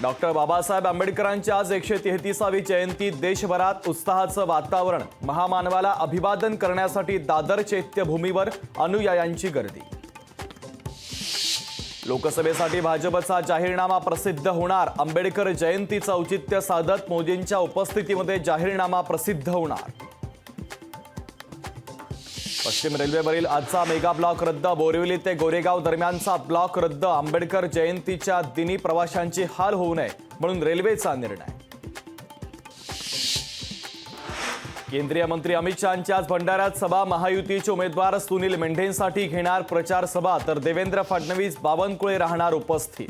Doctor Babasaheb आंबेडकरांची आज 133वी जयंती. देशभरात उत्साहाचं वातावरण. महामानवाला अभिवादन करण्यासाठी दादर चैत्यभूमीवर अनुयायांची गर्दी. लोकसभेसाठी भाजपचा जाहीरनामा प्रसिद्ध होणार. आंबेडकर जयंतीचं औचित्य साधत मोदींच्या उपस्थितीमध्ये जाहीरनामा प्रसिद्ध होणार. पश्चिम रेल्वेवरील आजचा मेगा ब्लॉक रद्द. बोरिवली ते गोरेगाव दरम्यानचा ब्लॉक रद्द. आंबेडकर जयंतीच्या दिनी प्रवाशांची हाल होऊ नये म्हणून रेल्वेचा निर्णय. केंद्रीय मंत्री अमित शहांची आज भंडाऱ्यात सभा. महायुतीचे उमेदवार सुनील मेंढेंसाठी घेणार प्रचार सभा, तर देवेंद्र फडणवीस, बावनकुळे राहणार उपस्थित.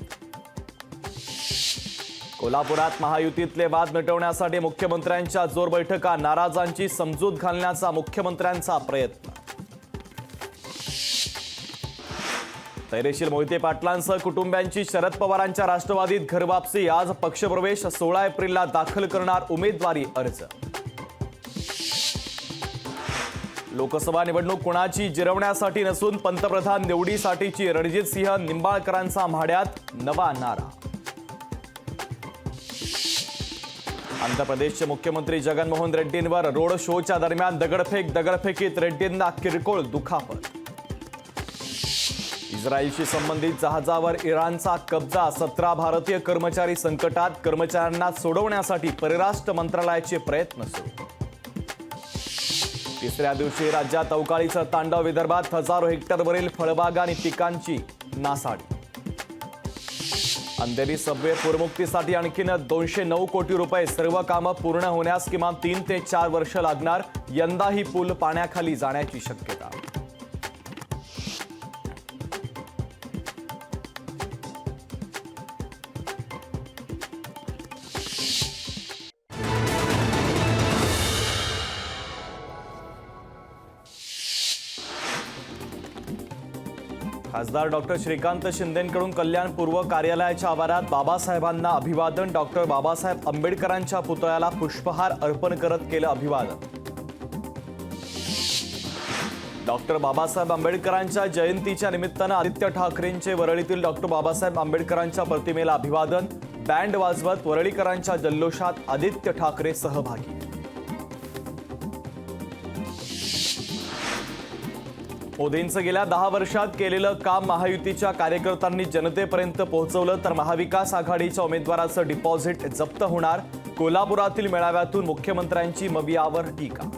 कोल्हापुरात महायुतीतले वाद मिटवण्यासाठी मुख्यमंत्र्यांच्या जोर बैठका. नाराजांची समजूत घालण्याचा मुख्यमंत्र्यांचा प्रयत्न. धैर्यशील मोहिते पाटलांसह कुटुंबियांची शरद पवारांच्या राष्ट्रवादीत घरवापसी. आज पक्षप्रवेश. 16 एप्रिलला दाखल करणार उमेदवारी अर्ज. लोकसभा निवडणूक कुणाची जिरवण्यासाठी नसून पंतप्रधान निवडीसाठीची. रणजित सिंह निंबाळकरांचा म्हाड्यात नवा नारा. आंध्र प्रदेशचे मुख्यमंत्री जगनमोहन रेड्डींवर रोड शोच्या दरम्यान दगडफेकीत रेड्डींना किरकोळ दुखापत. इस्रायलशी संबंधित जहाजावर इराणचा कब्जा. 17 भारतीय कर्मचारी संकटात. कर्मचाऱ्यांना सोडवण्यासाठी परराष्ट्र मंत्रालयाचे प्रयत्न सुरू. तिसऱ्या दिवशी राज्यात अवकाळीचं तांडव. विदर्भात हजारो हेक्टरवरील फळबागा आणि पिकांची नासाडी. अंधेरी सबवे पूरमुक्तीसाठी आणखीन 209 कोटी रुपये. सर्व कामं पूर्ण होण्यास किमान 3 ते 4 वर्ष लागणार. यंदाही पूल पाण्याखाली जाण्याची शक्यता. खासदार डॉक्टर श्रीकांत शिंदेंकडून कल्याणपूर्व कार्यालयाच्या आवारात बाबासाहेबांना अभिवादन. डॉक्टर बाबासाहेब आंबेडकरांच्या पुतळ्याला पुष्पहार अर्पण करत केलं अभिवादन. डॉक्टर बाबासाहेब आंबेडकरांच्या जयंतीच्या निमित्तानं आदित्य ठाकरेंचे वरळीतील डॉक्टर बाबासाहेब आंबेडकरांच्या प्रतिमेला अभिवादन. बँड वाजवत वरळीकरांच्या जल्लोषात आदित्य ठाकरे सहभागी. मोदींचं गेल्या 10 वर्षात केलेलं काम महायुतीच्या कार्यकर्त्यांनी जनतेपर्यंत पोहोचवलं, तर महाविकास आघाडीच्या उमेदवाराचं डिपॉझिट जप्त होणार. कोल्हापुरातील मेळाव्यातून मुख्यमंत्र्यांची मवियावर टीका.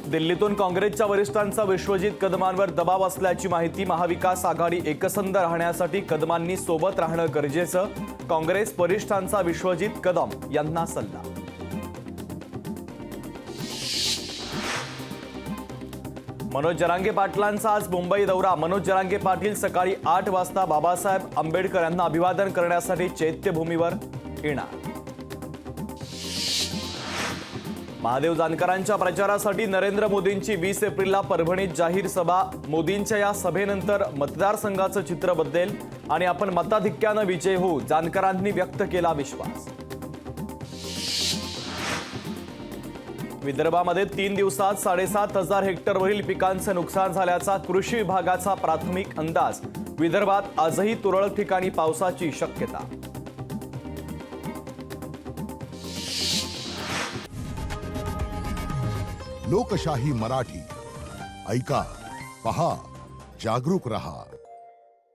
दिल्लीतून काँग्रेसच्या वरिष्ठांचा विश्वजित कदमांवर दबाव असल्याची माहिती. महाविकास आघाडी एकसंध राहण्यासाठी कदमांनी सोबत राहणं गरजेचं. काँग्रेस वरिष्ठांचा विश्वजित कदम यांना सल्ला. मनोज जरांगे पाटलांचा आज मुंबई दौरा. मनोज जरांगे पाटील सकाळी 8 वाजता बाबासाहेब आंबेडकर यांना अभिवादन करण्यासाठी चैत्यभूमीवर येणार. महादेव जानकरांच्या प्रचारासाठी नरेंद्र मोदींची 20 एप्रिलला परभणीत जाहीर सभा. मोदींच्या या सभेनंतर मतदारसंघाचं चित्र बदलेल आणि आपण मताधिक्यानं विजयी होऊ, जानकरांनी व्यक्त केला विश्वास. विदर्भामध्ये 3 दिवसात 7,500 हेक्टरवरील पिकांचं नुकसान झाल्याचा कृषी विभागाचा प्राथमिक अंदाज. विदर्भात आजही तुरळक ठिकाणी पावसाची शक्यता. लोकशाही मराठी ऐका, पहा, जागरूक रहा.